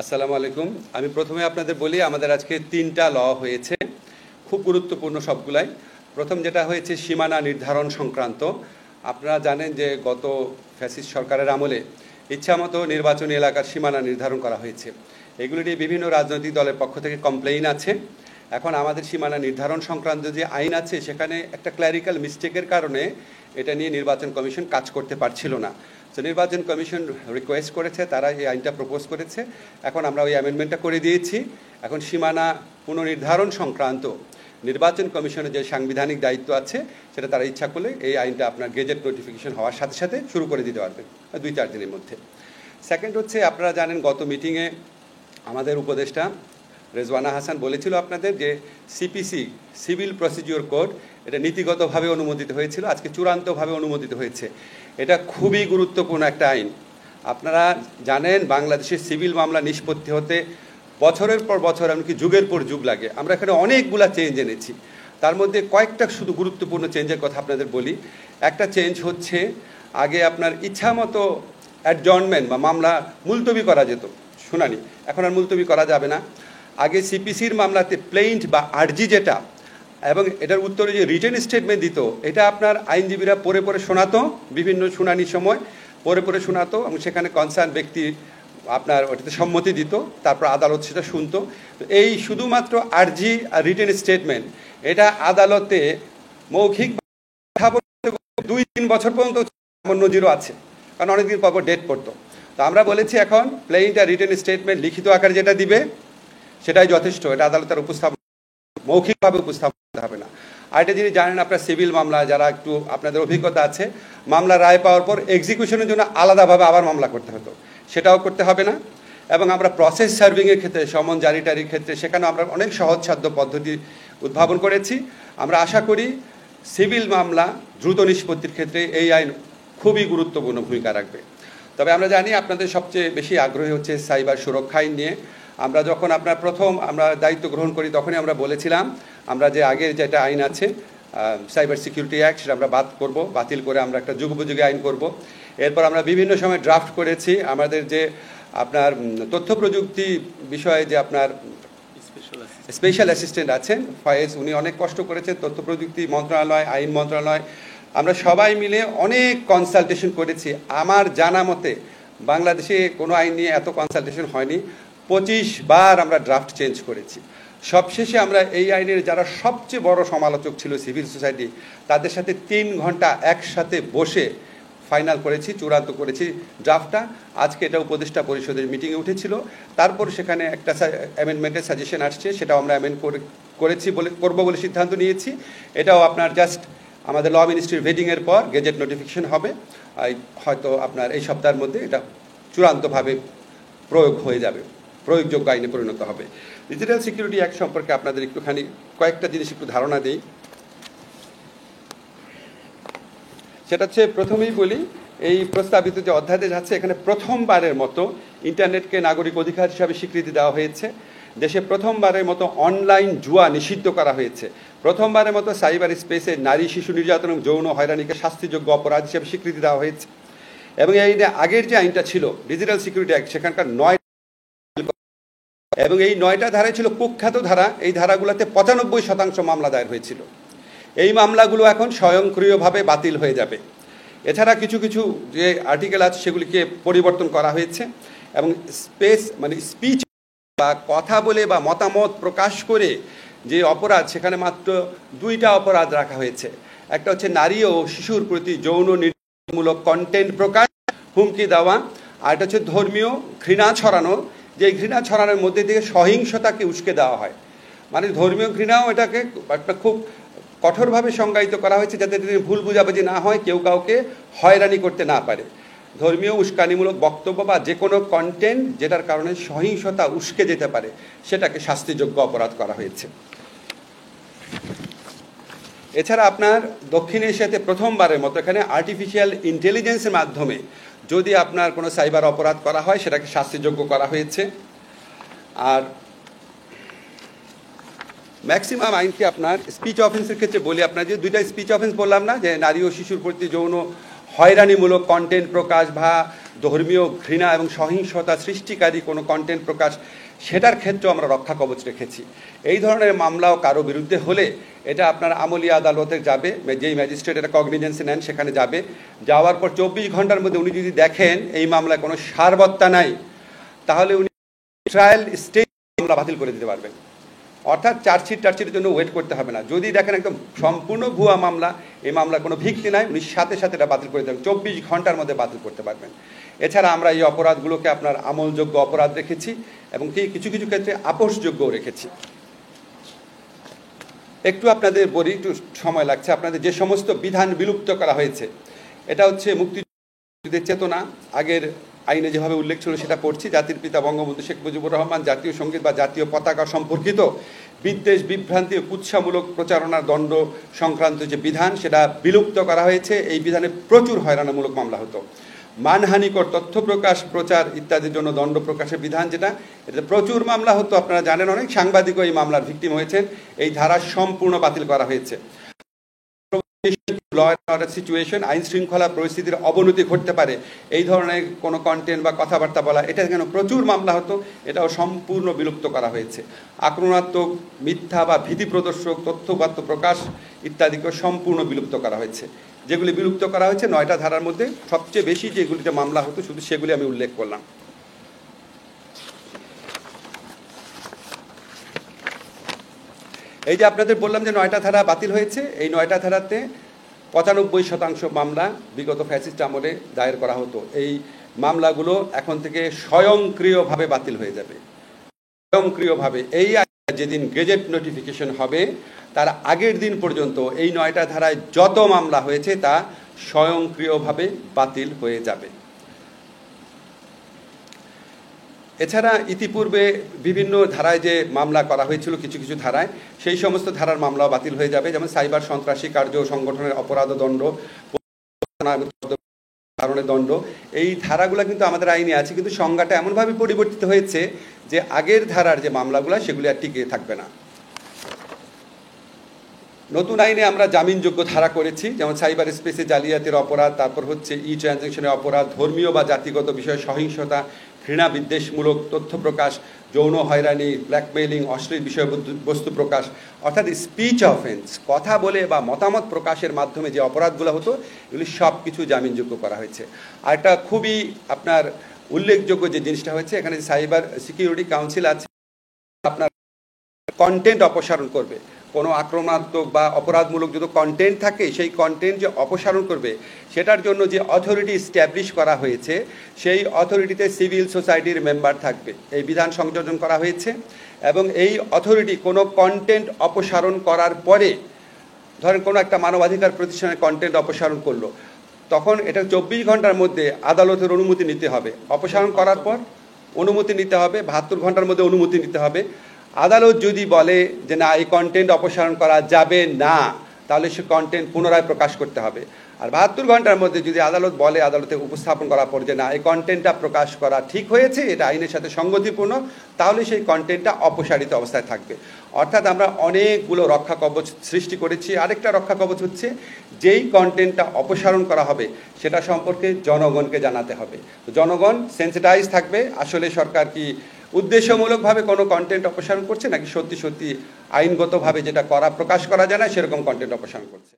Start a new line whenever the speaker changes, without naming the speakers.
আসসালামু আলাইকুম। আমি প্রথমে আপনাদের বলি আমাদের আজকে ৩টা ল হয়েছে, খুব গুরুত্বপূর্ণ সবগুলাই। প্রথম যেটা হয়েছে সীমানা নির্ধারণ সংক্রান্ত। আপনারা জানেন যে গত ফ্যাসিস্ট সরকারের আমলে ইচ্ছামতো নির্বাচনী এলাকার সীমানা নির্ধারণ করা হয়েছে। এগুলি নিয়ে বিভিন্ন রাজনৈতিক দলের পক্ষ থেকে কমপ্লেইন আছে। এখন আমাদের সীমানা নির্ধারণ সংক্রান্ত যে আইন আছে সেখানে একটা ক্ল্যারিক্যাল মিস্টেকের কারণে এটা নিয়ে নির্বাচন কমিশন কাজ করতে পারছিল না। তো নির্বাচন কমিশন রিকোয়েস্ট করেছে, তারা এই আইনটা প্রপোজ করেছে। এখন আমরা ওই অ্যামেন্ডমেন্টটা করে দিয়েছি। এখন সীমানা পুনর্নির্ধারণ সংক্রান্ত নির্বাচন কমিশনের যে সাংবিধানিক দায়িত্ব আছে সেটা তারা ইচ্ছা করলে এই আইনটা আপনার গেজেট নোটিফিকেশন হওয়ার সাথে সাথে শুরু করে দিতে পারবেন ২-৪ দিনের মধ্যে। সেকেন্ড হচ্ছে, আপনারা জানেন গত মিটিংয়ে আমাদের উপদেষ্টা রেজওয়ানা হাসান বলেছিল আপনাদের যে সিপিসি সিভিল প্রসিডিওর কোড এটা নীতিগতভাবে অনুমোদিত হয়েছিল, আজকে চূড়ান্তভাবে অনুমোদিত হয়েছে। এটা খুবই গুরুত্বপূর্ণ একটা আইন। আপনারা জানেন বাংলাদেশের সিভিল মামলা নিষ্পত্তি হতে বছরের পর বছর, এমনকি যুগের পর যুগ লাগে। আমরা এখানে অনেকগুলা চেঞ্জ এনেছি, তার মধ্যে কয়েকটা শুধু গুরুত্বপূর্ণ চেঞ্জের কথা আপনাদের বলি। একটা চেঞ্জ হচ্ছে, আগে আপনার ইচ্ছা মতো অ্যাডজর্নমেন্ট বা মামলা মুলতবি করা যেত, শুনানি, এখন আর মুলতবি করা যাবে না। আগে সিপিসির মামলাতে প্লেইন্ট বা আর্জি যেটা এবং এটার উত্তরে যে রিটেন স্টেটমেন্ট দিত, এটা আপনার আইনজীবীরা পড়ে পড়ে শোনাতো, বিভিন্ন শুনানির সময় পড়ে পড়ে শোনাতো এবং সেখানে কনসার্ন ব্যক্তি আপনার ওটাতে সম্মতি দিত, তারপর আদালত সেটা শুনতো। তো এই শুধুমাত্র আর্জি আর রিটেন স্টেটমেন্ট এটা আদালতে মৌখিক 2-3 বছর পর্যন্ত এমন নজিরও আছে, কারণ অনেকদিন পর ডেট পড়তো। তো আমরা বলেছি এখন প্লেইন্ট আর রিটেন স্টেটমেন্ট লিখিত আকারে যেটা দিবে সেটাই যথেষ্ট, এটা আদালতের উপস্থাপন মৌখিকভাবে উপস্থাপন করতে হবে না। আর এটা যিনি জানেন আপনার সিভিল মামলা যারা একটু আপনাদের অভিজ্ঞতা আছে, মামলা রায় পাওয়ার পর এক্সিকিউশনের জন্য আলাদাভাবে আবার মামলা করতে হতো, সেটাও করতে হবে না। এবং আমরা প্রসেস সার্ভিংয়ের ক্ষেত্রে, সমন জারিটারির ক্ষেত্রে সেখানেও আমরা অনেক সহজসাধ্য পদ্ধতি উদ্ভাবন করেছি। আমরা আশা করি সিভিল মামলা দ্রুত নিষ্পত্তির ক্ষেত্রে এই আইন খুবই গুরুত্বপূর্ণ ভূমিকা রাখবে। তবে আমরা জানি আপনাদের সবচেয়ে বেশি আগ্রহী হচ্ছে সাইবার সুরক্ষা আইন নিয়ে। আমরা যখন প্রথম দায়িত্ব গ্রহণ করি তখনই আমরা বলেছিলাম আমরা যে আগের যেটা আইন আছে সাইবার সিকিউরিটি অ্যাক্ট সেটা আমরা বাতিল করে আমরা একটা যুগোপযোগী আইন করব। এরপর আমরা বিভিন্ন সময় ড্রাফট করেছি আমাদের যে আপনার তথ্য প্রযুক্তি বিষয়ে যে আপনার স্পেশাল অ্যাসিস্ট্যান্ট আছেন ফয়েজ, উনি অনেক কষ্ট করেছেন, তথ্য প্রযুক্তি মন্ত্রণালয়, আইন মন্ত্রণালয়, আমরা সবাই মিলে অনেক কনসালটেশন করেছি। আমার জানা মতে বাংলাদেশে কোনো আইন নিয়ে এত কনসালটেশন হয়নি। 25 বার আমরা ড্রাফট চেঞ্জ করেছি। সবশেষে আমরা এই আইনের যারা সবচেয়ে বড় সমালোচক ছিল সিভিল সোসাইটি, তাদের সাথে 3 ঘন্টা একসাথে বসে ফাইনাল করেছি, চূড়ান্ত করেছি ড্রাফটটা। আজকে এটা উপদেষ্টা পরিষদের মিটিংয়ে উঠেছিল, তারপর সেখানে একটা অ্যামেন্ডমেন্টের সাজেশন আসছে, সেটাও আমরা করবো বলে সিদ্ধান্ত নিয়েছি। এটাও আপনার জাস্ট আমাদের ল মিনিস্ট্রির ভেটিংয়ের পর গেজেট নোটিফিকেশন হবে, হয়তো আপনার এই সপ্তাহের মধ্যে এটা চূড়ান্তভাবে প্রয়োগ হয়ে যাবে, প্রয়োগযোগ্য আইনে পরিণত হবে। ডিজিটাল সিকিউরিটি অ্যাক্ট সম্পর্কে আপনাদের একটুখানি কয়েকটা জিনিস একটু ধারণা দিই। সেটা হচ্ছে, প্রথমেই বলি এই প্রস্তাবিত যে অধ্যাদেশ আছে এখানে প্রথমবারের মতো ইন্টারনেটকে নাগরিক অধিকার হিসাবে স্বীকৃতি দেওয়া হয়েছে। দেশে প্রথমবারের মতো অনলাইন জুয়া নিষিদ্ধ করা হয়েছে। প্রথমবারের মতো সাইবার স্পেসে নারী শিশু নির্যাতন এবং যৌন হয়রানিকে শাস্তিযোগ্য অপরাধ হিসেবে স্বীকৃতি দেওয়া হয়েছে। এবং এই আগের যে আইনটা ছিল ডিজিটাল সিকিউরিটি অ্যাক্ট, সেখানকার 9 এবং এই 9টা ধারায় ছিল কুখ্যাত ধারা। এই ধারাগুলোতে 95% মামলা দায়ের হয়েছিল। এই মামলাগুলো এখন স্বয়ংক্রিয়ভাবে বাতিল হয়ে যাবে। এছাড়া কিছু কিছু যে আর্টিকেল আছে সেগুলিকে পরিবর্তন করা হয়েছে এবং স্পিচ বা কথা বলে বা মতামত প্রকাশ করে যে অপরাধ, সেখানে মাত্র 2টা অপরাধ রাখা হয়েছে। একটা হচ্ছে নারী ও শিশুর প্রতি যৌন নির্যাতনমূলক কন্টেন্ট প্রকাশ, হুমকি দেওয়া, আর এটা হচ্ছে ধর্মীয় ঘৃণা ছড়ানো, যে ঘৃণা ছড়ানোর মধ্যে থেকে সহিংসতাকে উস্কে দেওয়া হয়। মানে ধর্মীয় ঘৃণাও এটাকে একটা খুব কঠোরভাবে সংজ্ঞায়িত করা হয়েছে যাতে ভুল বুঝাবুঝি না হয়, কেউ কাউকে হয়রানি করতে না পারে। ধর্মীয় উস্কানিমূলক বক্তব্য বা যে কোনো কন্টেন্ট যেটার কারণে সহিংসতা উস্কে যেতে পারে সেটাকে শাস্তিযোগ্য অপরাধ করা হয়েছে। এছাড়া আপনার দক্ষিণ এশিয়াতে প্রথমবারের মতো এখানে আর্টিফিশিয়াল ইন্টেলিজেন্সের মাধ্যমে যদি আপনার কোনো সাইবার অপরাধ করা হয় সেটাকে শাস্তিযোগ্য করা হয়েছে। আর ম্যাক্সিমাম আইনকে আপনার স্পিচ অফেন্সের ক্ষেত্রে বলি, আপনার যে 2টা স্পিচ অফেন্স বললাম না, যে নারী ও শিশুর প্রতি যৌন হয়রানিমূলক কন্টেন্ট প্রকাশ বা ধর্মীয় ঘৃণা এবং সহিংসতা সৃষ্টিকারী কোনো কন্টেন্ট প্রকাশ, সেটার ক্ষেত্রেও আমরা রক্ষা কবচ রেখেছি। এই ধরনের মামলাও কারো বিরুদ্ধে হলে এটা আপনার আমলিয়া আদালতে যাবে, যেই ম্যাজিস্ট্রেট এটা কগনিজেন্সে নেন সেখানে যাবে, যাওয়ার পর 24 ঘন্টার মধ্যে উনি যদি দেখেন এই মামলায় কোনো সারবত্তা নাই, তাহলে উনি ট্রায়াল স্টেজ মামলা বাতিল করে দিতে পারবেন। অর্থাৎ চার্জশিটের জন্য ওয়েট করতে হবে না। যদি দেখেন একদম সম্পূর্ণ ভুয়া মামলা, এই মামলার কোনো ভিত্তি নাই, উনি সাথে সাথে এটা বাতিল করে দেবেন, 24 ঘন্টার মধ্যে বাতিল করতে পারবেন। এছাড়া আমরা এই অপরাধগুলোকে আপনার আমলযোগ্য অপরাধ রেখেছি এবং কিছু কিছু ক্ষেত্রে আপোষযোগ্যও রেখেছি। একটু আপনাদের বলি, একটু সময় লাগছে। আপনাদের যে সমস্ত বিধান বিলুপ্ত করা হয়েছে, এটা হচ্ছে মুক্তিযুদ্ধের চেতনা, আগের আইনে যেভাবে উল্লেখ ছিল সেটা পড়ছি। জাতির পিতা বঙ্গবন্ধু শেখ মুজিবুর রহমান জাতীয় সঙ্গীত বা জাতীয় পতাকা সম্পর্কিত বিদ্বেষ, বিভ্রান্তি ও কুৎসামূলক প্রচারণার দণ্ড সংক্রান্ত যে বিধান, সেটা বিলুপ্ত করা হয়েছে। এই বিধানে প্রচুর হয়রানিমূলক মামলা হতো। মানহানিকর তথ্য প্রকাশ, প্রচার ইত্যাদির জন্য দণ্ড প্রকাশের বিধান, এটা প্রচুর মামলা হতো। আপনারা জানেন, অনেক সাংবাদিকও এই মামলার ভিকটিম হয়েছেন। এই ধারা সম্পূর্ণ বাতিল করা হয়েছে। ল অ্যান্ড অর্ডার সিচুয়েশন, আইন শৃঙ্খলা পরিস্থিতির অবনতি ঘটতে পারে, এই ধরনের কোনো কন্টেন্ট বা কথাবার্তা বলা, এটা কেন প্রচুর মামলা হতো, এটাও সম্পূর্ণ বিলুপ্ত করা হয়েছে। আক্রমণাত্মক, মিথ্যা বা ভীতি প্রদর্শক তথ্যবার্ত প্রকাশ ইত্যাদিকে সম্পূর্ণ বিলুপ্ত করা হয়েছে। যেগুলি বিলুপ্ত করা হয়েছে 9টা ধারার মধ্যে সবচেয়ে বেশি যেগুলিতে মামলা হতো শুধু সেগুলি আমি উল্লেখ করলাম। এই যে আপনাদের বললাম যে 9টা ধারা বাতিল হয়েছে, এই 9টা ধারাতে 95% মামলা বিগত ফ্যাসিস্ট আমলে দায়ের করা হতো। এই মামলাগুলো এখন থেকে স্বয়ংক্রিয়ভাবে বাতিল হয়ে যাবে, স্বয়ংক্রিয়ভাবে। এই যেদিন গেজেট নোটিফিকেশন হবে তার আগের দিন পর্যন্ত এই 9টা ধারায় যত মামলা হয়েছে তা স্বয়ংক্রিয়ভাবে বাতিল হয়ে যাবে। এছাড়া ইতিপূর্বে বিভিন্ন ধারায় যে মামলা করা হয়েছিল, কিছু কিছু ধারায়, সেই সমস্ত ধারার মামলাও বাতিল হয়ে যাবে। যেমন সাইবার সন্ত্রাসী কার্য সংগঠনের অপরাধ দণ্ড, কারণে দণ্ড, এই ধারাগুলো কিন্তু আমাদের আইনে আছে, কিন্তু সংজ্ঞাটা এমনভাবে পরিবর্তিত হয়েছে যে আগের ধারার যে মামলাগুলো সেগুলি আর টিকে থাকবে না। নতুন আইনে আমরা জামিনযোগ্য ধারা করেছি, যেমন সাইবার স্পেসে জালিয়াতির অপরাধ, তারপর হচ্ছে ট্রানজ্যাকশনের অপরাধ, ধর্মীয় বা জাতিগত বিষয়ে সহিংসতা, ঘৃণা বিদ্বেষমূলক তথ্য প্রকাশ, যৌন হয়রানি, ব্ল্যাকমেইলিং, অশ্লীল বিষয়বস্তু প্রকাশ, অর্থাৎ স্পিচ অফেন্স, কথা বলে বা মতামত প্রকাশের মাধ্যমে যে অপরাধগুলো হতো এগুলি সব কিছু জামিনযোগ্য করা হয়েছে। আর একটা খুবই আপনার উল্লেখযোগ্য যে জিনিসটা হয়েছে, এখানে সাইবার সিকিউরিটি কাউন্সিল আছে, আপনার কন্টেন্ট অপসারণ করবে। কোনো আক্রমণাত্মক বা অপরাধমূলক যদি কন্টেন্ট থাকে, সেই কন্টেন্ট যে অপসারণ করবে সেটার জন্য যে অথরিটি স্ট্যাবলিশ করা হয়েছে, সেই অথরিটিতে সিভিল সোসাইটির মেম্বার থাকবে। এই বিধান সংযোজন করা হয়েছে এবং এই অথরিটি কোনো কন্টেন্ট অপসারণ করার পরে, ধরেন কোনো একটা মানবাধিকার প্রতিষ্ঠানের কন্টেন্ট অপসারণ করলো, তখন এটা 24 ঘন্টার মধ্যে আদালতের অনুমতি নিতে হবে। অপসারণ করার পর অনুমতি নিতে হবে, 72 ঘন্টার মধ্যে অনুমতি নিতে হবে। আদালত যদি বলে যে না, এই কন্টেন্ট অপসারণ করা যাবে না, তাহলে সে কন্টেন্ট পুনরায় প্রকাশ করতে হবে। আর 72 ঘন্টার মধ্যে যদি আদালত বলে, আদালতে উপস্থাপন করার পর যে না, এই কন্টেন্টটা প্রকাশ করা ঠিক হয়েছে, এটা আইনের সাথে সঙ্গতিপূর্ণ, তাহলে সেই কন্টেন্টটা অপসারিত অবস্থায় থাকবে। অর্থাৎ আমরা অনেকগুলো রক্ষা কবচ সৃষ্টি করেছি। আরেকটা রক্ষা কবচ হচ্ছে, যেই কন্টেন্টটা অপসারণ করা হবে সেটা সম্পর্কে জনগণকে জানাতে হবে। জনগণ সেন্সিটাইজ থাকবে, আসলে সরকার কি উদ্দেশ্যমূলকভাবে কোনো কন্টেন্ট অপসারণ করছে নাকি সত্যি সত্যি আইনগতভাবে যেটা প্রকাশ করা যায় না সেরকম কন্টেন্ট অপসারণ করছে।